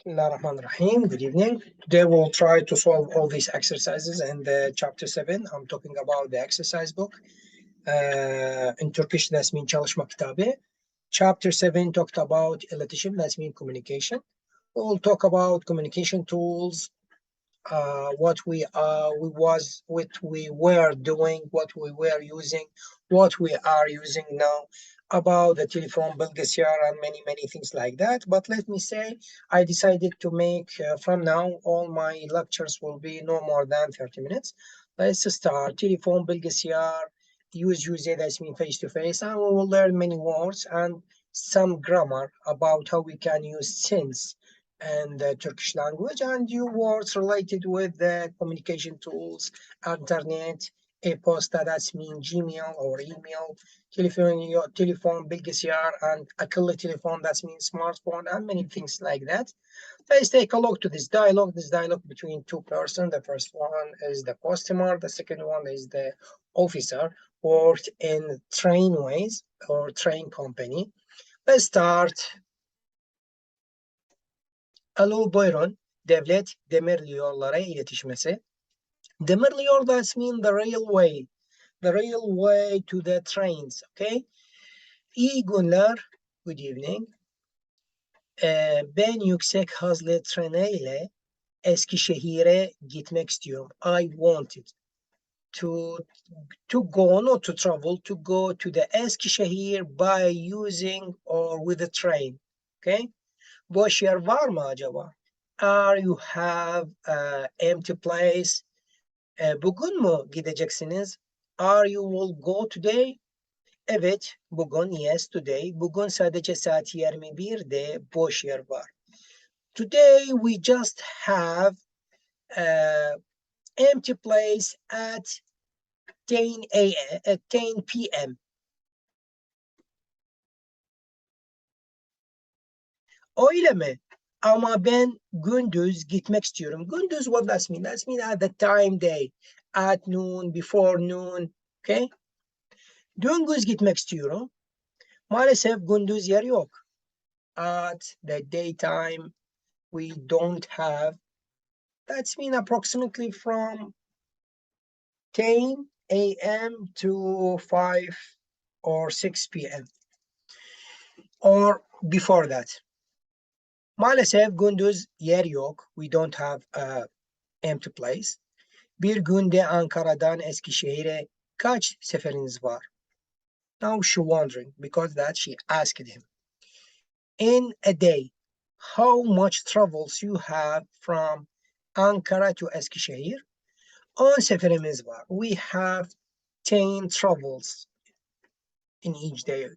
Bismillahirrahmanirrahim. Good evening. Today we'll try to solve all these exercises in the chapter 7. I'm talking about the exercise book. In Turkish, that's mean Çalışma, kitabı. Chapter 7 talked about iletişim, that's mean communication. We'll talk about communication tools, what we were doing, what we were using, what we are using now, about the telephone bilgisayar and many things like that. But let me say, I decided to make from now all my lectures will be no more than 30 minutes. Let's start. Telephone bilgisayar, use that's mean face to face, and we will learn many words and some grammar about how we can use since and the Turkish language, and new words related with the communication tools, internet, e-posta, that's mean Gmail or email, telephone, bilgisayar, and akıllı telephone, that's mean smartphone, and many things like that. Let's take a look to this dialogue between two persons. The first one is the customer, the second one is the officer, worked in trainways or train company. Let's start. Alo buyurun, devlet demirli yollara iletişmesi. Demirli yol, that's mean the railway to the trains, okay? İyi günler, good evening. Ben yüksek hızlı treneyle Eskişehir'e gitmek istiyorum. I wanted to go, not to travel, to go to the Eskişehir by using or with a train, okay? Boş yer var mı acaba? Are you have empty place? Bugün mü gideceksiniz? Are you will go today? Evet, bugün, yes, today. Bugün sadece saat 21'de boş yer var. Today we just have empty place at 10 p.m. Öyle mi? Ama ben gündüz gitmek istiyorum. Gündüz, what does mean? That mean at the time day. At noon, before noon. Okay? Gündüz gitmek istiyorum. Maalesef gündüz yer yok. At the daytime, we don't have. That's mean approximately from 10 a.m. to 5 or 6 p.m. Or before that. Maalesef gündüz yer yok. We don't have a empty place. Bir günde Ankara'dan Eskişehir'e kaç seferiniz var? Now she wondering because that she asked him. In a day, how much travels you have from Ankara to Eskişehir? 10 seferimiz var. We have 10 travels in each day.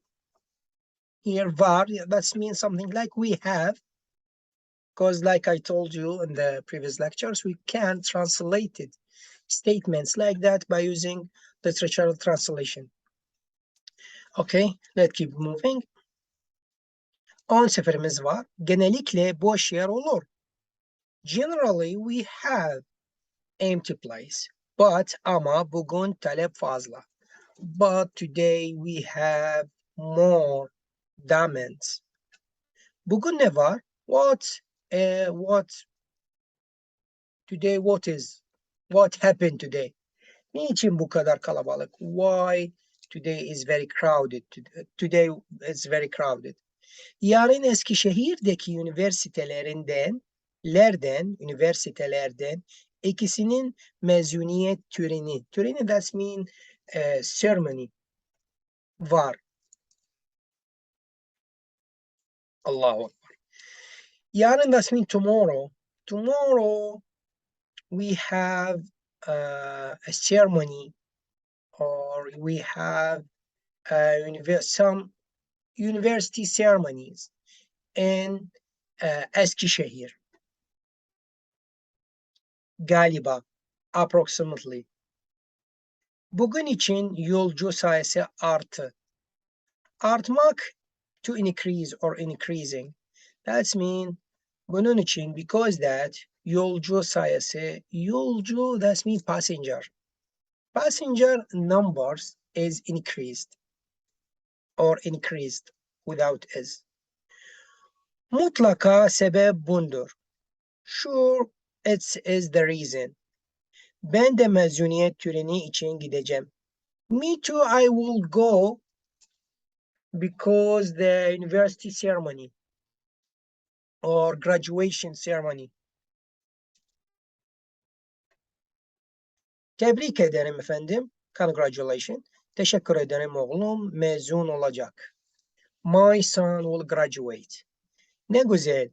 Here var, that means something like we have, because like I told you in the previous lectures, we can translate it, statements like that by using literature translation. Okay, let's keep moving. 10 seferimiz var. Genellikle boş yer olur. Generally, we have empty place. But ama bugün talep fazla. But today we have more demands. Bugün ne var? What today, what happened today? Niçin bu kadar kalabalık? Why today is very crowded? Today is very crowded. Yarın Eskişehir'deki üniversitelerden ikisinin mezuniyet töreni, that's mean ceremony var. Allahu Akbar. Yarın, that's mean tomorrow. Tomorrow we have a ceremony, or we have some university ceremonies in Eskişehir. Galiba, approximately. Bugün için yolcu sayısı arttı. Artmak, to increase or increasing. That's mean bunun için, because that, yolcu sayısı, yolcu, that's mean passenger. Passenger numbers is increased or increased without is. Mutlaka sebep bundur. Sure, it is the reason. Ben de mezuniyet töreni için gideceğim. Me too, I will go because the university ceremony or graduation ceremony. Tebrik ederim efendim. Congratulations. Teşekkür ederim oğlum. Mezun olacak. My son will graduate. Ne güzel.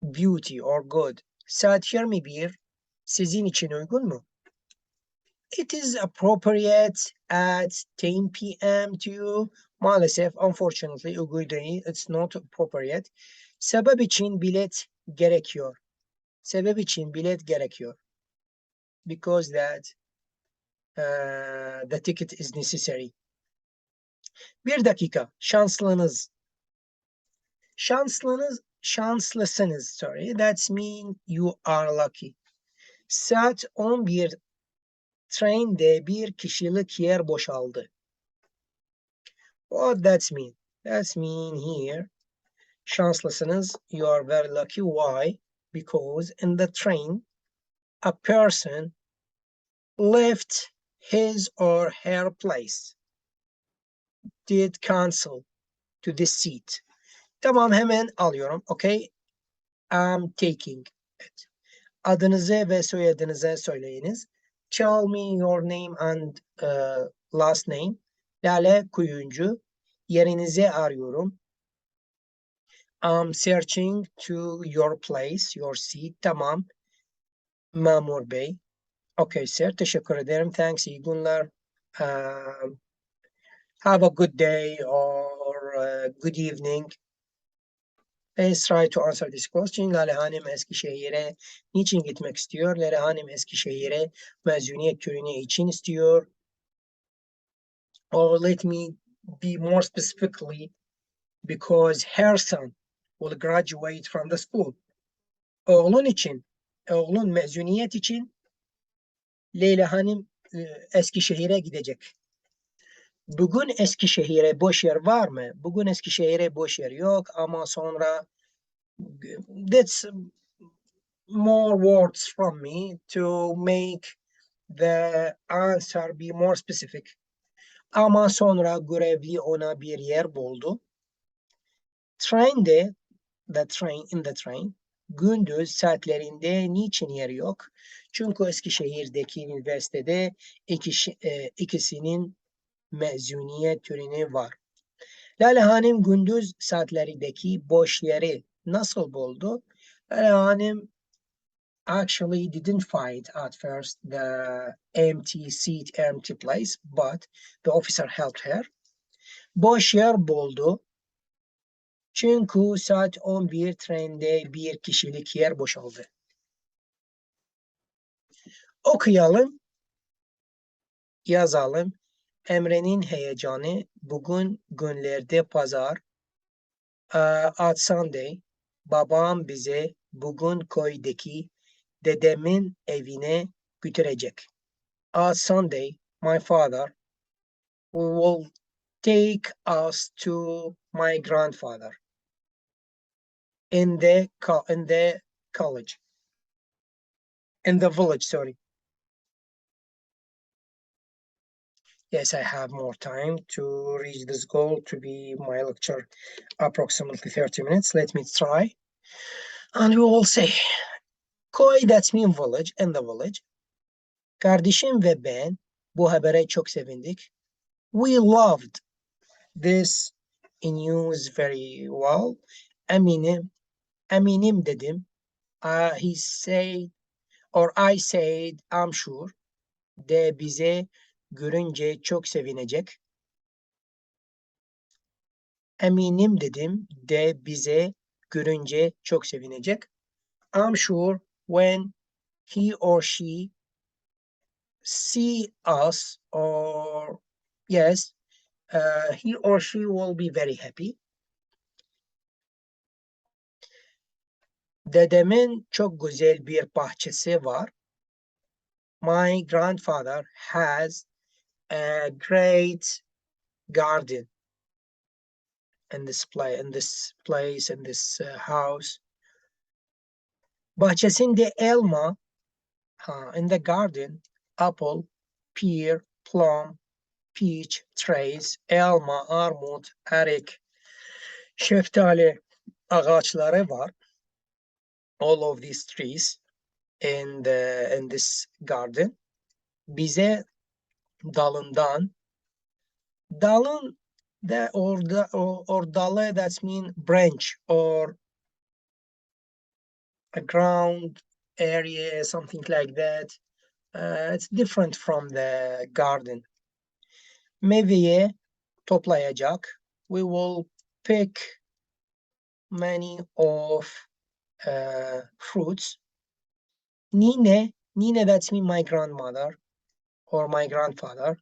Beauty or good. Saat 21 sizin için uygun mu? It is appropriate at 10 p.m. to you. Maalesef, unfortunately, uygun değil. It's not appropriate. Sebep için bilet gerekiyor. Sebep için bilet gerekiyor. Because that the ticket is necessary. Bir dakika. Şanslınız. Şanslısınız. Sorry. That's mean you are lucky. Saat 11 trende bir kişilik yer boşaldı. What that's mean? That's mean here. Şanslısınız. You are very lucky. Why? Because in the train, a person left his or her place. Did cancel to this seat. Tamam, hemen alıyorum. Okay. I'm taking it. Adınızı ve soyadınızı söyleyiniz. Tell me your name and last name. Lale Kuyuncu. Yerinizi arıyorum. I'm searching to your place, your seat. Tamam. Memur Bey. Okay sir. Teşekkür ederim. Thanks. İyi günler. Have a good day or good evening. Let's try to answer this question. Lale Hanım Eskişehir'e niçin gitmek istiyor? Lale Hanım Eskişehir'e mezuniyet töreni için istiyor. Or let me be more specifically, because her son will graduate from the school. Oğlun mezuniyet için Leyla Hanım Eskişehir'e gidecek. Bugün Eskişehir'e boş yer var mı? Bugün Eskişehir'e boş yer yok ama sonra that's more words from me to make the answer be more specific. Ama sonra görevli ona bir yer buldu. Trende, in the train, gündüz saatlerinde niçin yer yok? Çünkü Eskişehir'deki üniversitede ikisinin mezuniyet töreni var. Lale Hanım gündüz saatlerindeki boş yeri nasıl buldu? Lale Hanım actually didn't find at first the empty place, but the officer helped her. Boş yer buldu. Çünkü saat 11 trende bir kişilik yer boşaldı. Okuyalım, yazalım. Emre'nin heyecanı bugün günlerde pazar. At Sunday, babam bize bugün köydeki dedemin evine götürecek. At Sunday, my father will take us to my grandfather in the college. In the village, sorry. Yes, I have more time to reach this goal to be my lecture approximately 30 minutes. Let me try. And we will say, Koy, that's mean village, in the village. Kardeşim ve ben bu habere çok sevindik. We loved this news very well. Eminim dedim. He said, or I said, I'm sure. De bize görünce çok sevinecek. Eminim dedim. De bize görünce çok sevinecek. I'm sure when he or she see us, or yes, he or she will be very happy. Dedemin çok güzel bir bahçesi var. My grandfather has a great garden. in this place, in this house. Bahçesinde elma, in the garden, apple, pear, plum, peach trees, elma, armut, erik, şeftali ağaçları var. All of these trees in this garden. Bize dalından, dalın da or dalı, that's mean branch or a ground area, something like that. It's different from the garden. Meyveyi toplayacak. We will pick many of fruits. Nine, that's me, my grandmother or my grandfather.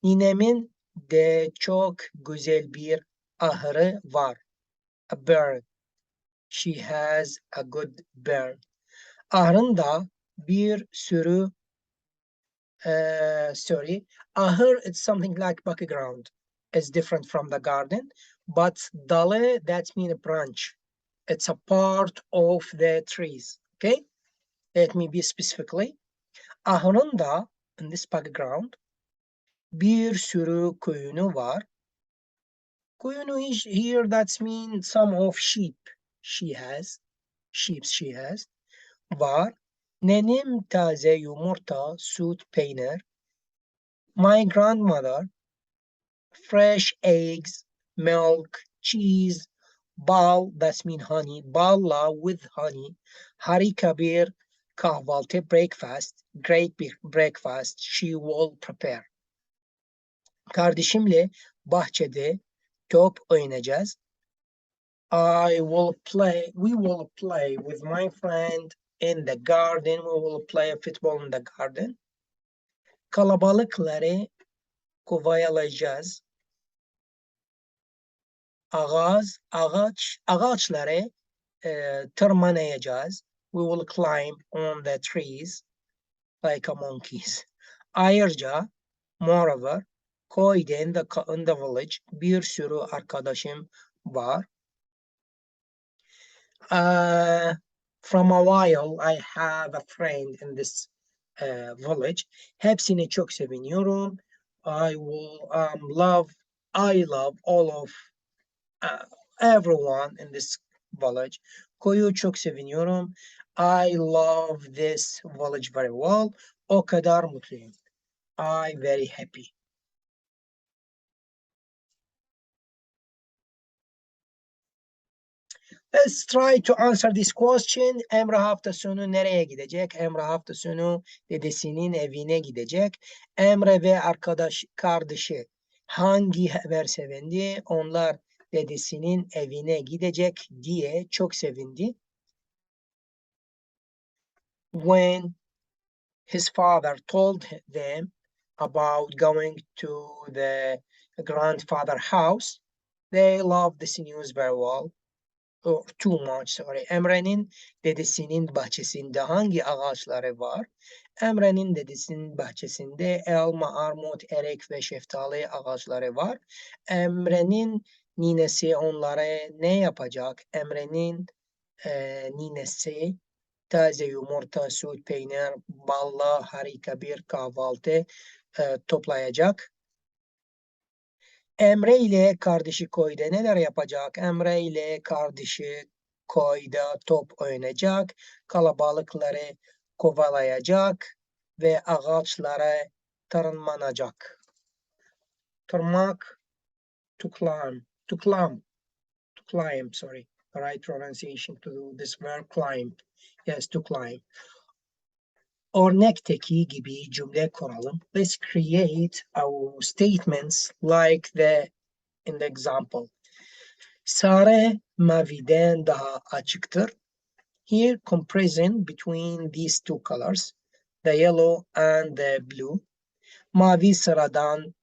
Ninemin de çok güzel bir ahırı var. A barn. She has a good barn. Ahırında bir sürü ahır, it's something like background. It's different from the garden. But dalı, that means a branch. It's a part of the trees. Okay? Let me be specifically. Ahırında, in this background, bir sürü koyunu var. Koyunu is here, that means some of sheep she has. Sheep she has. Var. Nenem taze yumurta, süt, peynir. My grandmother, fresh eggs, milk, cheese, bal, that means honey, balla with honey, harika bir kahvaltı, breakfast, great breakfast she will prepare. Kardeşimle bahçede top oynayacağız. We will play with my friend in the garden. We will play football in the garden. Kalabalıkları kovalayacağız. Ağaçları tırmanayacağız. We will climb on the trees like a monkeys. Ayrıca, moreover, köyde in the village bir sürü arkadaşım var. From a while, I have a friend in this village. Hepsini çok seviniyorum. I love all of everyone in this village. Köyü çok seviniyorum. I love this village very well. O kadar mutluyum. I very happy. Let's try to answer this question. Emre hafta sonu nereye gidecek? Emre hafta sonu dedesinin evine gidecek. Emre ve kardeşi hangi haber sevindi? Onlar dedesinin evine gidecek diye çok sevindi. When his father told them about going to the grandfather house, they loved this news very well. Or too much, sorry. Emre'nin dedesinin bahçesinde hangi ağaçları var? Emre'nin dedesinin bahçesinde elma, armut, erik ve şeftali ağaçları var. Emre'nin ninesi onlara ne yapacak? Emre'nin ninesi taze yumurta, süt, peynir, balla harika bir kahvaltı toplayacak. Emre ile kardeşi köyde neler yapacak? Emre ile kardeşi köyde top oynayacak, kalabalıkları kovalayacak ve ağaçlara tırmanacak. Tırmak, to climb, sorry. The right pronunciation to do this verb, climb. Yes, to climb. Örnekteki gibi cümle kuralım. Let's create our statements like in the example. Sarı maviden daha açıktır. Here comparison between these two colors, the yellow and the blue. Mavi sıradan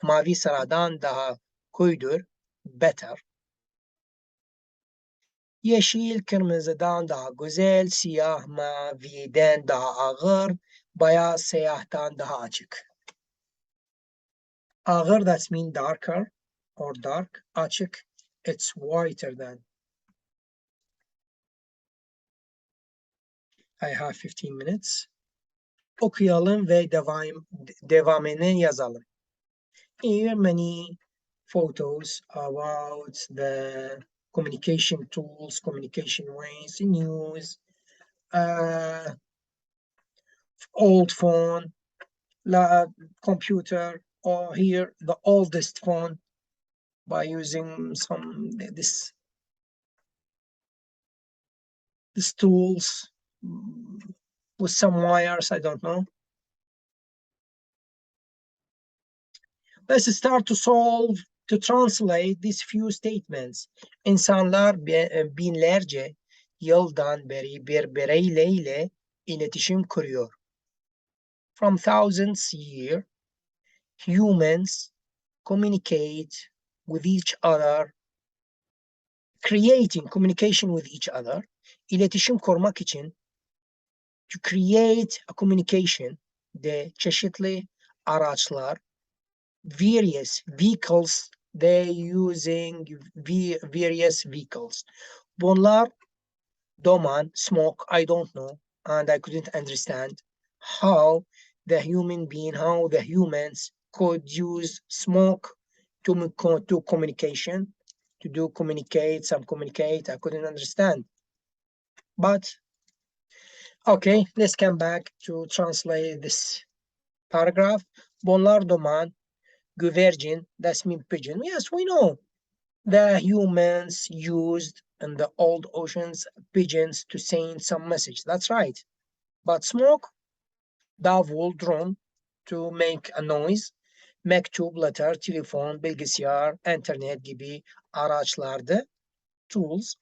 mavi sıradan daha koyudur, better. Yeşil kırmızıdan daha güzel, siyah maviden daha ağır, beyaz siyahtan daha açık. Ağır, that means darker. or dark, açık, it's whiter than. I have 15 minutes. Okuyalım ve devamını yazalım. Here many photos about the communication tools, communication ways, news, old phone, computer, or here the oldest phone by using this tools with some wires, I don't know. Let's start to translate these few statements. İnsanlar binlerce yıldan beri birbirleriyle iletişim kuruyor. From thousands years, humans communicate with each other, creating communication with each other. İletişim kurmak için to create a communication de çeşitli araçlar, various vehicles, they using various vehicles. Bunlar duman, smoke, I don't know, and I couldn't understand how the humans could use smoke to communication, to do communicate, some communicate, I couldn't understand. But, okay, let's come back to translate this paragraph. Bunlar duman, güvercin, that's mean pigeon. Yes, we know. The humans used in the old oceans pigeons to send some message. That's right. But smoke, davul, drone to make a noise. Mektup, letter, telefon, bilgisayar, internet gibi araçlardı, tools.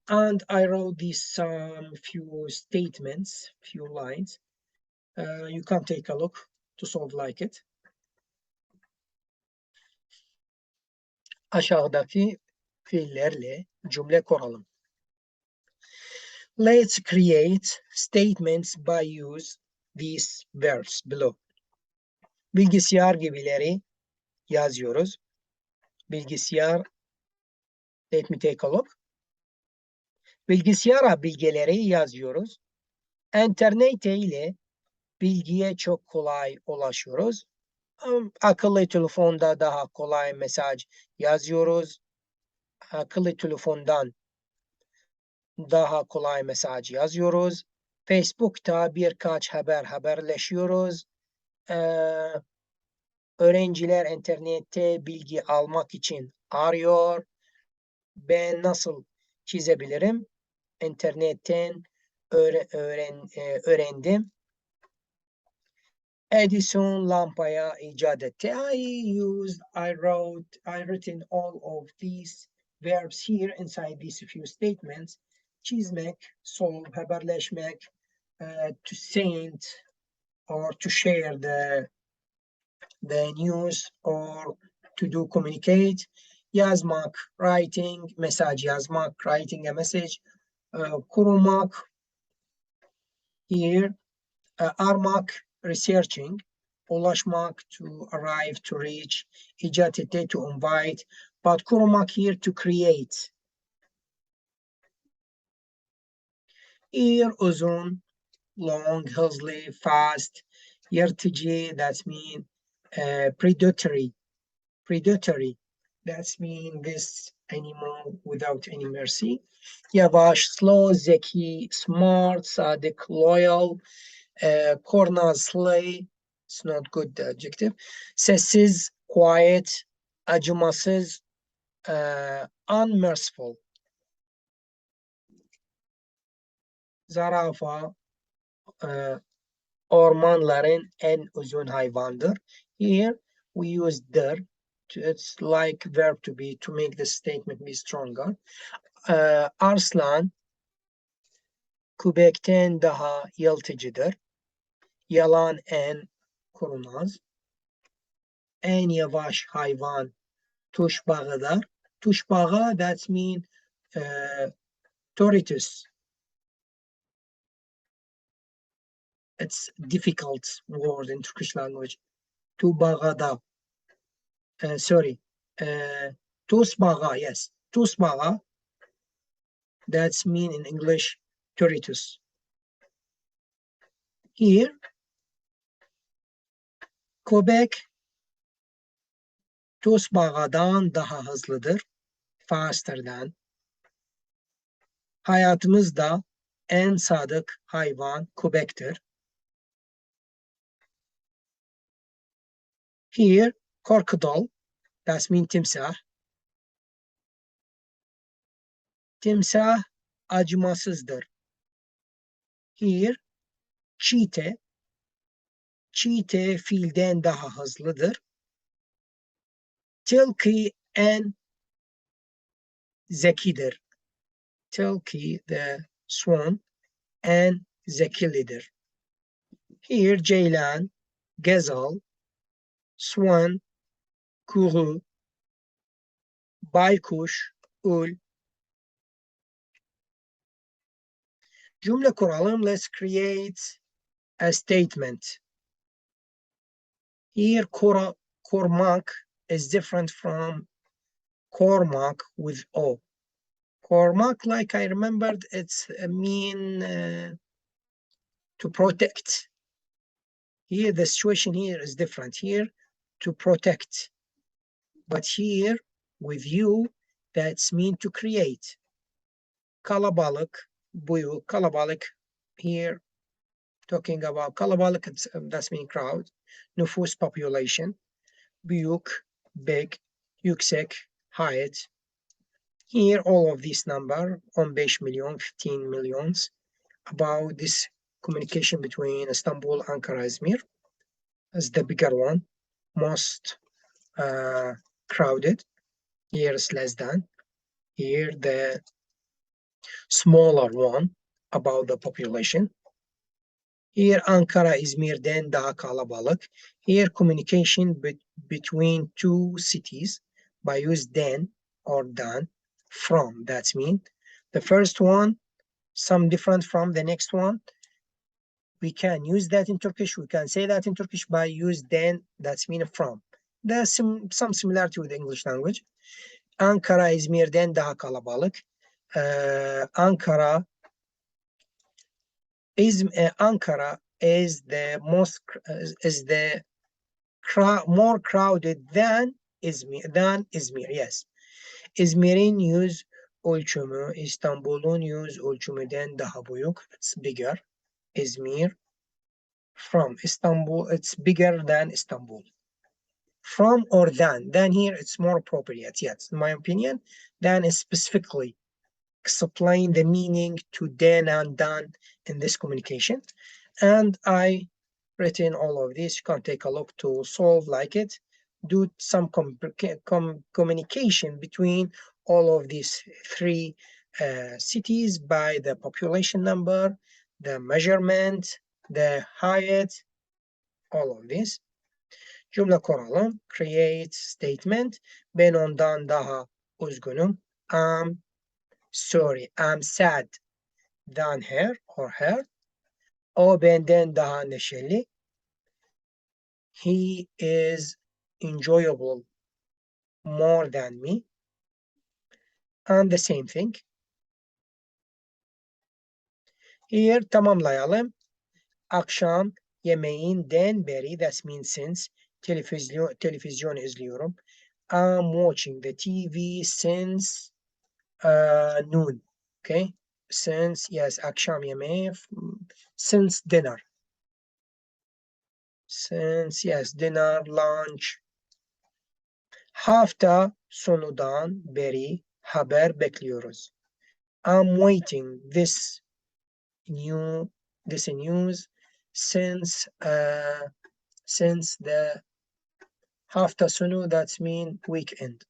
And I wrote these few statements, few lines. You can take a look to solve like it. Aşağıdaki fiillerle cümle kuralım. Let's create statements by use these verbs below. Bilgisayar gibileri yazıyoruz. Bilgisayar, let me take a look. Bilgisayara bilgileri yazıyoruz. İnternet ile bilgiye çok kolay ulaşıyoruz. Akıllı telefonda daha kolay mesaj yazıyoruz. Akıllı telefondan daha kolay mesaj yazıyoruz. Facebook'ta birkaç haberleşiyoruz. Öğrenciler internette bilgi almak için arıyor. Ben nasıl çizebilirim? İnternetten öğrendim. Edison lampaya icat etti. I written all of these verbs here inside these few statements. Çizmek, solve, haberleşmek, to send or to share the news or to do communicate. Yazmak, writing, mesaj yazmak, writing a message. Kurmak, here. Armak, researching. Ulaşmak, to arrive, to reach. İcat etti, to invite. But kurmak here, to create. Here, uzun, long, hızlı, fast. Yırtıcı, that means predatory. Predatory, that means this animal without any mercy. Yavaş, slow, zeki, smart, sadık, loyal. Kurnaz, slay, it's not good adjective. Sessiz, quiet, acımasız, unmerciful. Zarafa, ormanların en uzun hayvandır. Here we use der. It's like verb to be, to make the statement be stronger. Arslan, köpekten daha yırtıcıdır. Yalan en kurnaz. En yavaş hayvan tuşbağıdır. Tuşbağı, that means tortoise. It's difficult word in Turkish language. Tubağıda. Sorry. tusbağa, yes. Tusbağa, that's mean in English, tortoise. Here, köpek tusbağadan daha hızlıdır. Faster than. Hayatımızda en sadık hayvan köpektir. Here, crocodile, that's mean timsah. Timsah acımasızdır. Here, cheetah. Cheetah filden daha hızlıdır. Tilki en zekidir. Tilki, the swan, en zekilidir. Here, ceylan, gazelle, swan, kuru, baykuş, ul. Cümle kuralım. Let's create a statement. Here, kormak is different from kormak with O. Kormak, like I remembered, it's mean to protect. Here, the situation here is different. Here, to protect. But here, with you, that's mean to create. Kalabalık, büyük, kalabalık. Here, talking about kalabalık, that's mean crowd. Nüfus, population. Büyük, big. Yüksek, height. Here, all of this number, 15 million, 15 millions, about this communication between Istanbul, Ankara, Izmir, as the bigger one, most crowded. Here is less than. Here, the smaller one, about the population. Here, Ankara, İzmir'den daha kalabalık. Here, communication between two cities by use den or dan. From, that's mean. The first one, some different from the next one. We can use that in Turkish. We can say that in Turkish by use den, that's mean from. There's some similarity with the English language. Ankara, İzmir'den daha kalabalık. Ankara is the most more crowded than İzmir. Yes. İzmir'in yüz ölçümü İstanbul'un yüz ölçümünden daha büyük. It's bigger. İzmir. From Istanbul, it's bigger than Istanbul. From or than. Than here, it's more appropriate. Yes, in my opinion, than is specifically explain the meaning to then and done in this communication. And I written all of this. You can take a look to solve like it. Do some communication between all of these three cities by the population number, the measurement, the height, all of this. Cümle kuralım. Create statement. Ben ondan daha üzgünüm. I'm sorry, I'm sad than her or her. O benden daha neşeli. He is enjoyable more than me. And the same thing. Here tamamlayalım. Akşam yemeğinden beri, that means since, televizyon izliyorum. I'm watching the TV since noon. Okay? Since, yes, akşam yemeği, since dinner. Since, yes, dinner, lunch. Hafta sonudan beri haber bekliyoruz. I'm waiting this news since the hafta sonu, that's mean weekend.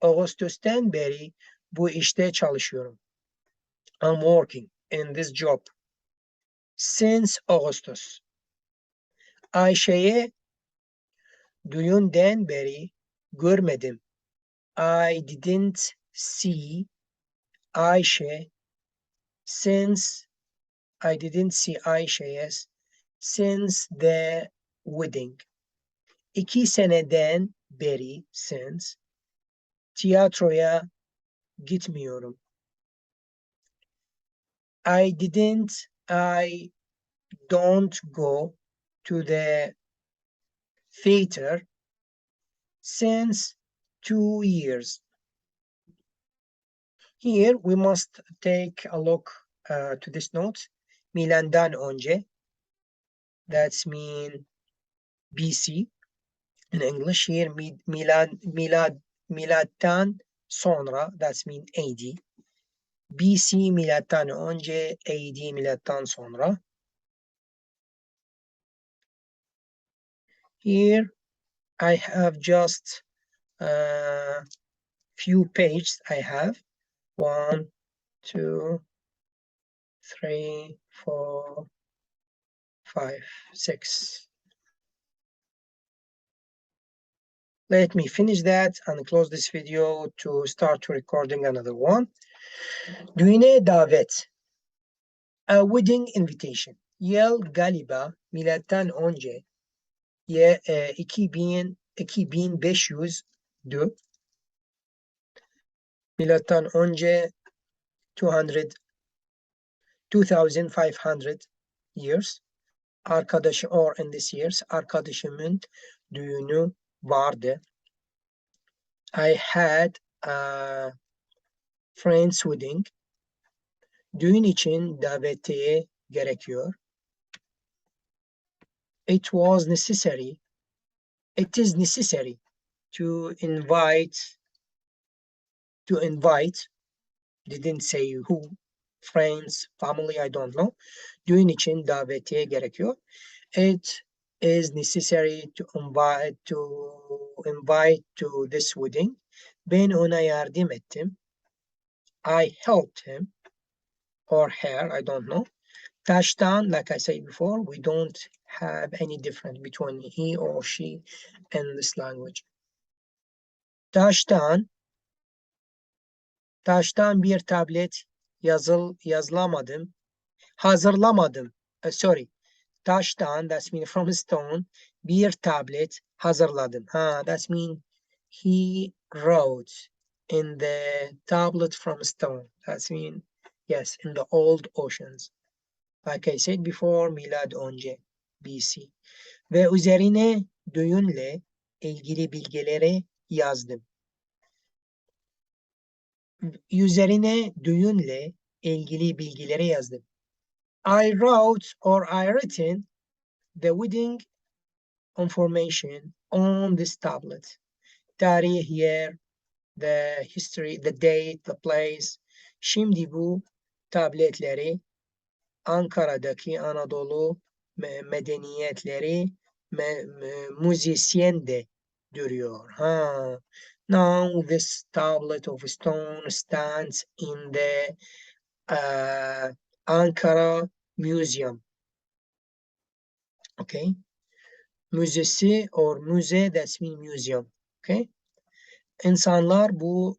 Ağustos'tan beri bu işte çalışıyorum. I'm working in this job since Augustus. Ayşe'yi düğünden beri görmedim. I didn't see Ayşe since I didn't see Ayşe, yes, since the wedding. 2 seneden beri since tiyatroya gitmiyorum. I don't go to the theater since 2 years. Here we must take a look to this note. Milandan önce, that's mean BC in English. Here milattan sonra, that's mean AD. BC milattan önce, AD milattan sonra. Here I have just few pages. I have 1, 2, 3, 4, 5, 6. Let me finish that and close this video to start recording another one. Düğüne davet. A wedding invitation. Yıl galiba milattan önce 2500'dü. Milattan önce 2500 years. Arkadaşı or in this years. Arkadaşımın düğünü vardı. I had a friend's wedding. Düğün için davetiye gerekiyor. It is necessary to invite, didn't say who, friends, family, I don't know. Düğün için davetiye gerekiyor. It is necessary to invite to this wedding. Ben ona yardım ettim. I helped him or her, I don't know. Taştan, like I said before, we don't have any difference between he or she in this language. Taştan bir tablet hazırlamadım. Sorry. Taştan, that's mean from stone, bir tablet hazırladım. That's mean he wrote in the tablet from stone. That's mean, yes, in the old oceans. Like I said before, milad önce, BC. Ve üzerine düğünle ilgili bilgileri yazdım. Üzerine düğünle ilgili bilgileri yazdım. I wrote or I written the wedding information on this tablet. Tarih, year, the history, the date, the place. Şimdi bu tabletleri Ankara'daki Anadolu medeniyetleri müzisyende duruyor. Now this tablet of stone stands in the Ankara Museum. Okay. Müzesi or müze, that's mean museum. Okay. İnsanlar bu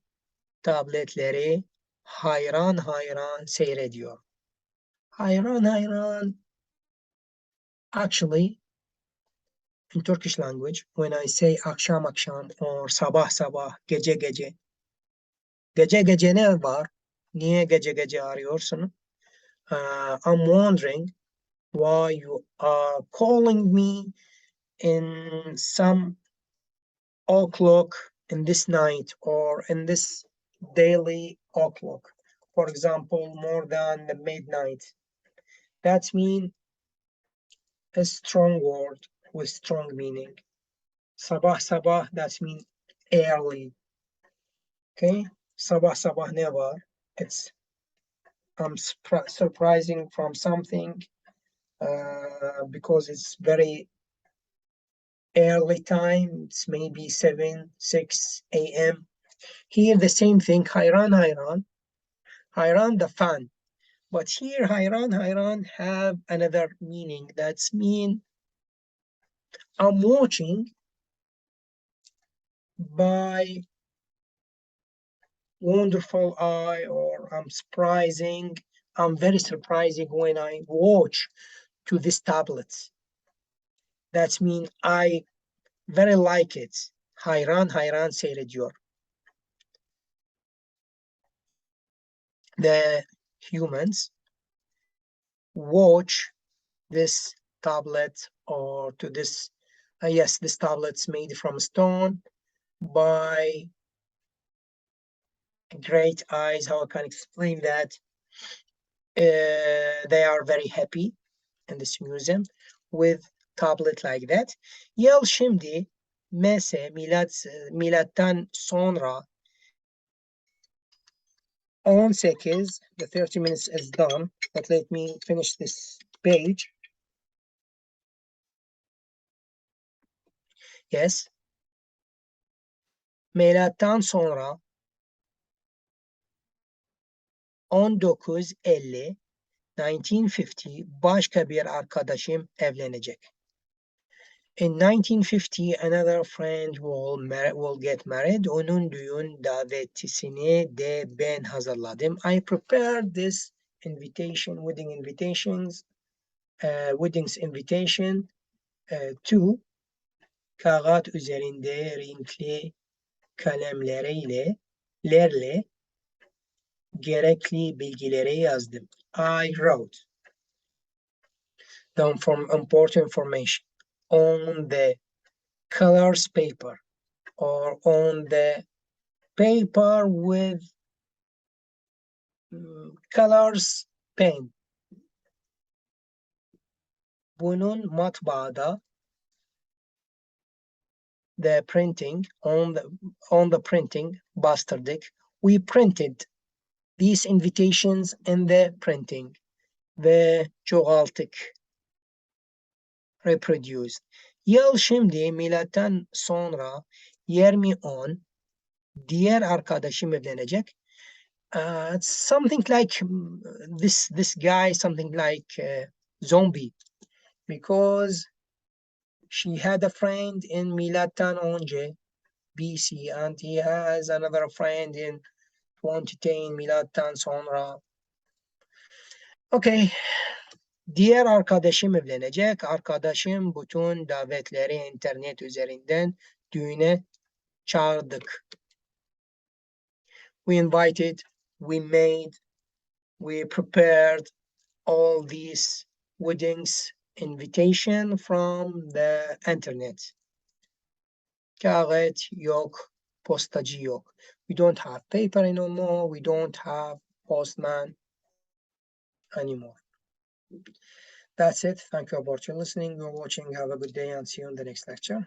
tabletleri hayran hayran seyrediyor. Hayran hayran. Actually, in Turkish language, when I say akşam akşam or sabah sabah, gece gece. Gece gece ne var? Niye gece gece arıyorsun? I'm wondering why you are calling me in some o'clock in this night or in this daily o'clock. For example, more than the midnight. That means a strong word with strong meaning. Sabah sabah, that means early. Okay, sabah sabah ne var? I'm surprising from something because it's very early time. It's maybe 6 a.m. Here the same thing, hayran hayran. Hayran the fan. But here hayran have another meaning. That's mean I'm watching by wonderful eye, or I'm very surprising when I watch to this tablet. That means I very like it. Hayran hayran seyrediyor. The humans watch this tablet or to this, yes, this tablet's made from stone by great eyes. How I can explain that? They are very happy in this museum with tablet like that. Yıl şimdi milattan sonra 18, the 30 minutes is done, but let me finish this page. Yes. Milattan sonra 1950, 1950 başka bir arkadaşım evlenecek. In 1950, another friend will get married. Onun düğün davetlisini de ben hazırladım. I prepared this invitation, weddings invitation to kağıt üzerinde renkli kalemleriyle gerekli bilgileri yazdım. I wrote the important information on the colors paper or on the paper with colors pen. Bunun matbaada the printing on the printing bastırdık. We printed these invitations in the printing ve çoğalttık. Reproduced. Yıl şimdi milattan sonra 2010 diğer arkadaşım evlenecek. Something like this guy, something like zombie, because she had a friend in milattan önce BC and he has another friend in 2010 milattan sonra. Okay. Diğer arkadaşım evlenecek. Arkadaşım bütün davetleri internet üzerinden düğüne çağırdık. We invited, we made, we prepared all these weddings invitation from the internet. Kağıt yok, postacı yok. We don't have paper anymore. We don't have postman anymore. That's it. Thank you about your listening or watching. Have a good day and see you in the next lecture.